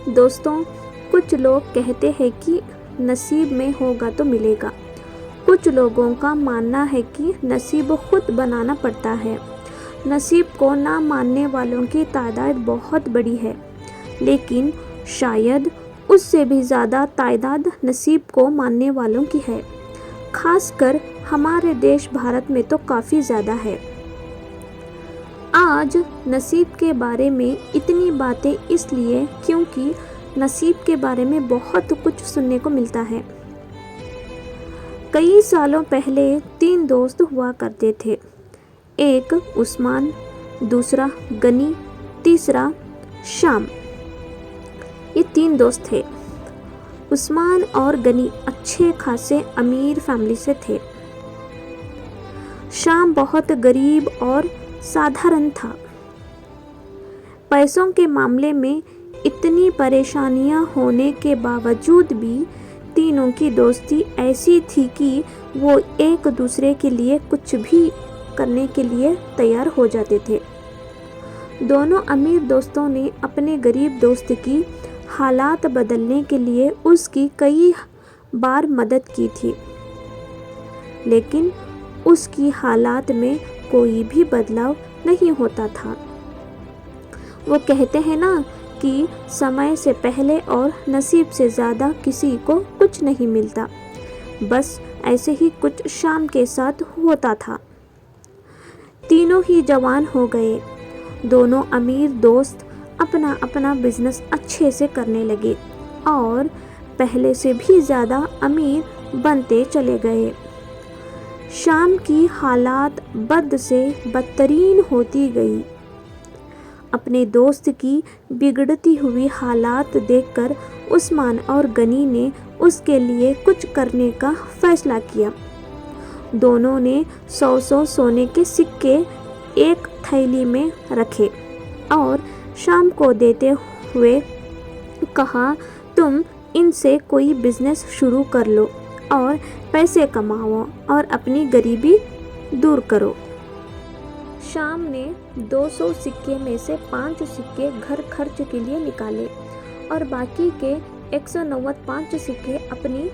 دوستوں، کچھ لوگ کہتے ہیں کہ نصیب میں ہوگا تو ملے گا۔ کچھ لوگوں کا ماننا ہے کہ نصیب خود بنانا پڑتا ہے۔ نصیب کو نہ ماننے والوں کی تعداد بہت بڑی ہے، لیکن شاید اس سے بھی زیادہ تعداد نصیب کو ماننے والوں کی ہے۔ خاص کر ہمارے دیش بھارت میں تو کافی زیادہ ہے۔ آج نصیب کے بارے میں اتنی باتیں اس لیے کیونکہ نصیب کے بارے میں بہت کچھ سننے کو ملتا ہے۔ کئی سالوں پہلے 3 دوست ہوا کرتے تھے۔ ایک عثمان، دوسرا غنی، تیسرا شام۔ یہ 3 دوست تھے۔ عثمان اور غنی اچھے خاصے امیر فیملی سے تھے۔ شام بہت غریب اور سادھارن تھا۔ پیسوں کے معاملے میں اتنی پریشانیاں ہونے کے باوجود بھی تینوں کی دوستی ایسی تھی کہ وہ ایک دوسرے کے لیے کچھ بھی کرنے کے لیے تیار ہو جاتے تھے۔ دونوں امیر دوستوں نے اپنے غریب دوست کی حالات بدلنے کے لیے اس کی کئی بار مدد کی تھی، لیکن اس کی حالات میں کوئی بھی بدلاؤ نہیں ہوتا تھا۔ وہ کہتے ہیں نا کہ سمے سے پہلے اور نصیب سے زیادہ کسی کو کچھ نہیں ملتا۔ بس ایسے ہی کچھ شام کے ساتھ ہوتا تھا۔ تینوں ہی جوان ہو گئے۔ دونوں امیر دوست اپنا اپنا بزنس اچھے سے کرنے لگے اور پہلے سے بھی زیادہ امیر بنتے چلے گئے۔ شام کی حالات بد سے بدترین ہوتی گئی۔ اپنے دوست کی بگڑتی ہوئی حالات دیکھ کر عثمان اور غنی نے اس کے لیے کچھ کرنے کا فیصلہ کیا۔ دونوں نے 100 سونے کے سکے ایک تھیلی میں رکھے اور شام کو دیتے ہوئے کہا، تم ان سے کوئی بزنس شروع کر لو اور پیسے کماؤ اور اپنی غریبی دور کرو۔ شام نے 200 سکے میں سے 5 سکے گھر خرچ کے لیے نکالے اور باقی کے 195 سکے اپنی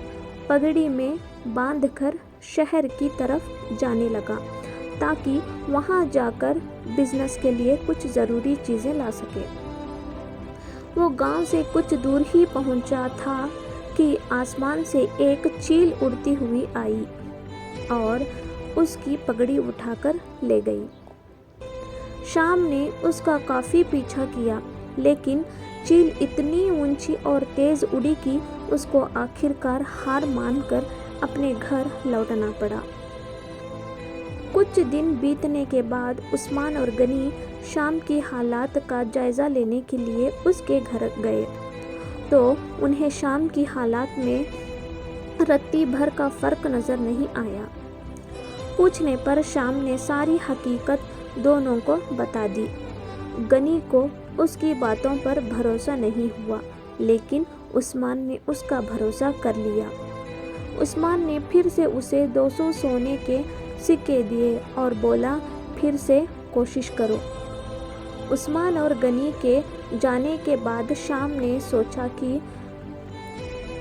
پگڑی میں باندھ کر شہر کی طرف جانے لگا تاکہ وہاں جا کر بزنس کے لیے کچھ ضروری چیزیں لا سکے۔ وہ گاؤں سے کچھ دور ہی پہنچا تھا کہ آسمان سے ایک چیل اڑتی ہوئی آئی اور اس کی پگڑی اٹھا کر لے گئی۔ شام نے اس کا کافی پیچھا کیا، لیکن چیل اتنی اونچی اور تیز اڑی کہ اس کو آخر کار ہار مان کر اپنے گھر لوٹنا پڑا۔ کچھ دن بیتنے کے بعد عثمان اور غنی شام کی حالات کا جائزہ لینے کے لیے اس کے گھر گئے تو انہیں شام کی حالات میں رتی بھر کا فرق نظر نہیں آیا۔ پوچھنے پر شام نے ساری حقیقت دونوں کو بتا دی۔ غنی کو اس کی باتوں پر بھروسہ نہیں ہوا، لیکن عثمان نے اس کا بھروسہ کر لیا۔ عثمان نے پھر سے اسے 200 سونے کے سکے دیے اور بولا، پھر سے کوشش کرو۔ عثمان اور غنی کے جانے کے بعد شام نے سوچا کہ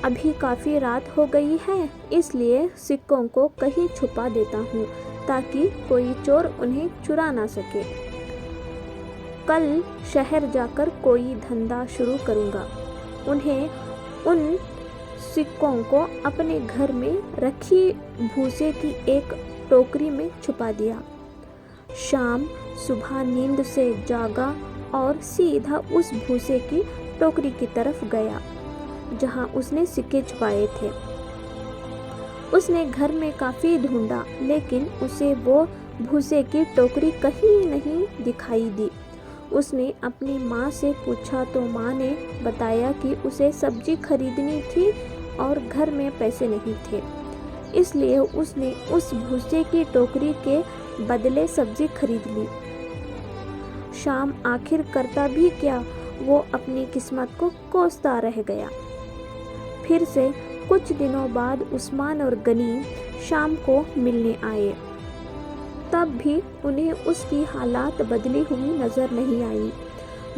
ابھی کافی رات ہو گئی ہے، اس لیے سکوں کو کہیں چھپا دیتا ہوں تاکہ کوئی چور انہیں چرا نہ سکے۔ کل شہر جا کر کوئی دھندا شروع کروں گا۔ انہیں ان سکوں کو اپنے گھر میں رکھی بھوسے کی ایک ٹوکری میں چھپا دیا۔ شام صبح نیند سے جاگا اور سیدھا اس بھوسے کی ٹوکری کی طرف گیا جہاں اس نے سکے چھپائے تھے۔ اس نے گھر میں کافی ڈھونڈا، لیکن اسے وہ بھوسے کی ٹوکری کہیں نہیں دکھائی دی۔ اس نے اپنی ماں سے پوچھا تو ماں نے بتایا کہ اسے سبزی خریدنی تھی اور گھر میں پیسے نہیں تھے، اس لیے اس نے اس بھوسے کی ٹوکری کے بدلے سبزی خرید لی۔ شام آخر کرتا بھی کیا، وہ اپنی قسمت کو کوستا رہ گیا۔ پھر سے کچھ دنوں بعد عثمان اور غنی شام کو ملنے آئے، تب بھی انہیں اس کی حالات بدلی ہوئی نظر نہیں آئی،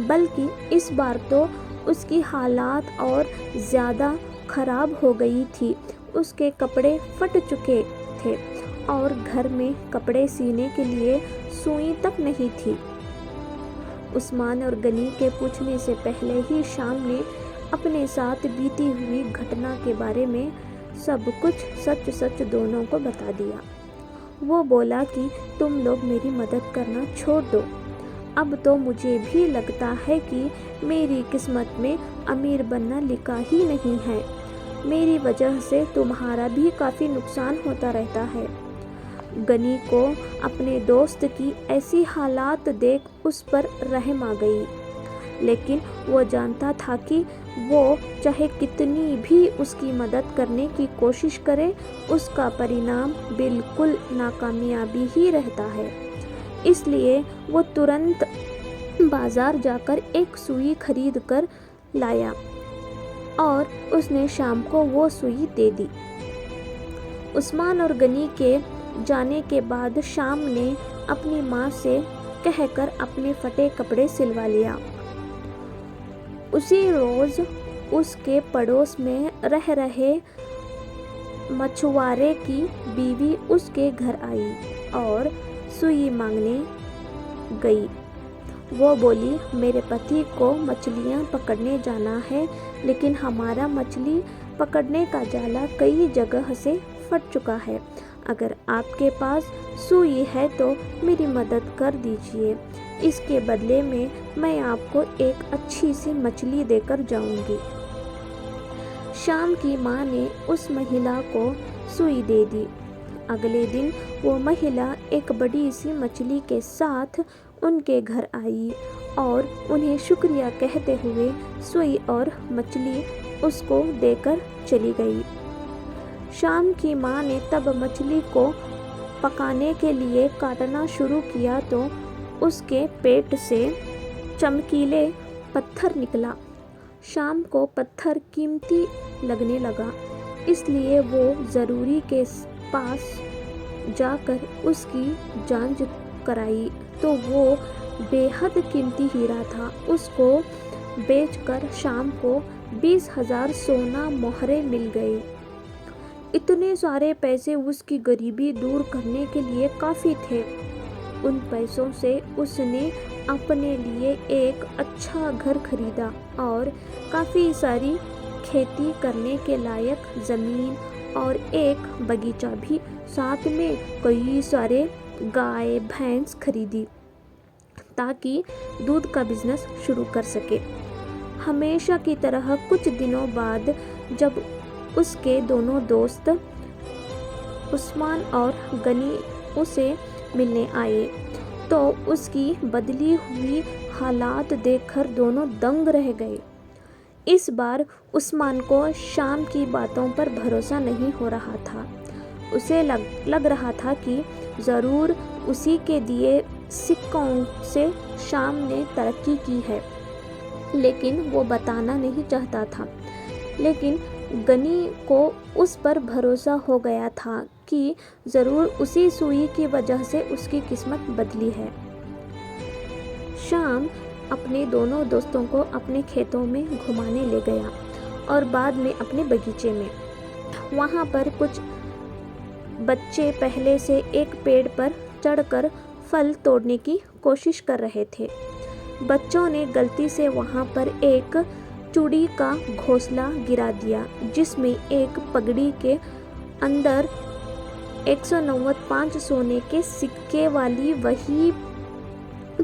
بلکہ اس بار تو اس کی حالات اور زیادہ خراب ہو گئی تھی۔ اس کے کپڑے پھٹ چکے تھے اور گھر میں کپڑے سینے کے لیے سوئی تک نہیں تھی۔ عثمان اور غنی کے پوچھنے سے پہلے ہی شام نے اپنے ساتھ بیتی ہوئی گھٹنا کے بارے میں سب کچھ سچ سچ دونوں کو بتا دیا۔ وہ بولا کہ تم لوگ میری مدد کرنا چھوڑ دو، اب تو مجھے بھی لگتا ہے کہ میری قسمت میں امیر بننا لکھا ہی نہیں ہے، میری وجہ سے تمہارا بھی کافی نقصان ہوتا رہتا ہے۔ غنی کو اپنے دوست کی ایسی حالات دیکھ اس پر رحم آ گئی، لیکن وہ جانتا تھا کہ وہ چاہے کتنی بھی اس کی مدد کرنے کی کوشش کرے، اس کا پرینام بالکل ناکامیابی ہی رہتا ہے۔ اس لیے وہ ترنت بازار جا کر ایک سوئی خرید کر لایا اور اس نے شام کو وہ سوئی دے دی۔ عثمان اور غنی کے جانے کے بعد شام نے اپنی ماں سے کہہ کر اپنے پھٹے کپڑے سلوا لیا۔ اسی روز اس کے پڑوس میں رہ رہے مچھوارے کی بیوی اس کے گھر آئی اور سوئی مانگنے گئی۔ وہ بولی، میرے پتی کو مچھلیاں پکڑنے جانا ہے، لیکن ہمارا مچھلی پکڑنے کا جالا کئی جگہ سے پھٹ چکا ہے، اگر آپ کے پاس سوئی ہے تو میری مدد کر دیجیے، اس کے بدلے میں آپ کو ایک اچھی سی مچھلی دے کر جاؤں گی۔ شام کی ماں نے اس مہیلا کو سوئی دے دی۔ اگلے دن وہ مہیلا ایک بڑی سی مچھلی کے ساتھ ان کے گھر آئی اور انہیں شکریہ کہتے ہوئے سوئی اور مچھلی اس کو دے کر چلی گئی۔ شام کی ماں نے تب مچھلی کو پکانے کے لیے کاٹنا شروع کیا تو اس کے پیٹ سے چمکیلے پتھر نکلا۔ شام کو پتھر قیمتی لگنے لگا، اس لیے وہ ضروری کے پاس جا کر اس کی جانچ کرائی تو وہ بے حد قیمتی ہیرا تھا۔ اس کو بیچ کر شام کو 20,000 سونا مہرے مل گئے۔ اتنے سارے پیسے اس کی غریبی دور کرنے کے لیے کافی تھے۔ ان پیسوں سے اس نے اپنے لیے ایک اچھا گھر خریدا اور کافی ساری کھیتی کرنے کے لائق زمین اور ایک باغیچہ بھی، ساتھ میں کئی سارے گائے بھینس خریدی تاکہ دودھ کا بزنس شروع کر سکے۔ ہمیشہ کی طرح کچھ دنوں بعد جب اس کے دونوں دوست عثمان اور غنی اسے ملنے آئے تو اس کی بدلی ہوئی حالات دیکھ کر دونوں دنگ رہ گئے۔ اس بار عثمان کو شام کی باتوں پر بھروسہ نہیں ہو رہا تھا۔ اسے لگ رہا تھا کہ ضرور اسی کے دیے سکوں سے شام نے ترقی کی ہے، لیکن وہ بتانا نہیں چاہتا تھا۔ لیکن غنی کو اس پر بھروسہ ہو گیا تھا کہ ضرور اسی سوئی کی وجہ سے اس کی قسمت بدلی ہے۔ شام اپنے دونوں دوستوں کو اپنے کھیتوں میں گھمانے لے گیا اور بعد میں اپنے باغیچے میں۔ وہاں پر کچھ بچے پہلے سے ایک پیڑ پر چڑھ کر پھل توڑنے کی کوشش کر رہے تھے۔ بچوں نے غلطی سے وہاں پر ایک چوڑی کا گھونسلہ گرا دیا جس میں ایک پگڑی کے اندر 199 سونے کے سکے والی وہی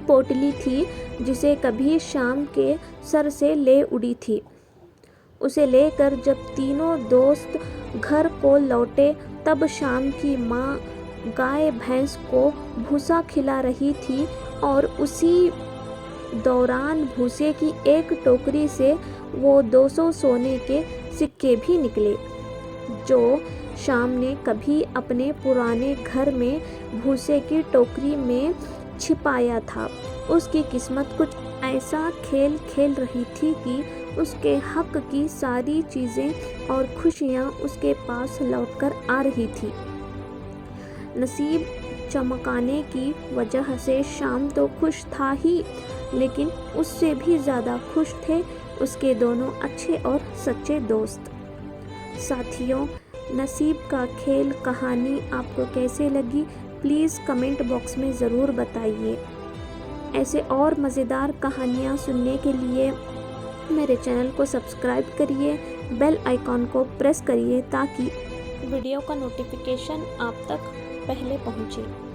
پوٹلی تھی جسے کبھی شام کے سر سے لے اڑی تھی۔ اسے لے کر جب تینوں دوست گھر کو لوٹے تب شام کی ماں گائے بھینس کو بھوسا کھلا رہی تھی اور اسی دوران بھوسے کی ایک ٹوکری سے وہ 200 سونے کے سکے بھی نکلے جو شام نے کبھی اپنے پرانے گھر میں بھوسے کی ٹوکری میں چھپایا تھا۔ اس کی قسمت کچھ ایسا کھیل کھیل رہی تھی کہ اس کے حق کی ساری چیزیں اور خوشیاں اس کے پاس لوٹ کر آ رہی تھی۔ نصیب چمکانے کی وجہ سے شام تو خوش تھا ہی، لیکن اس سے بھی زیادہ خوش تھے اس کے دونوں اچھے اور سچے دوست۔ ساتھیوں، نصیب کا کھیل کہانی آپ کو کیسے لگی پلیز کمنٹ باکس میں ضرور بتائیے۔ ایسے اور مزیدار کہانیاں سننے کے لیے میرے چینل کو سبسکرائب کریے، بیل آئیکن کو پریس کریے تاکہ ویڈیو کا نوٹیفیکیشن آپ تک پہلے پہنچے۔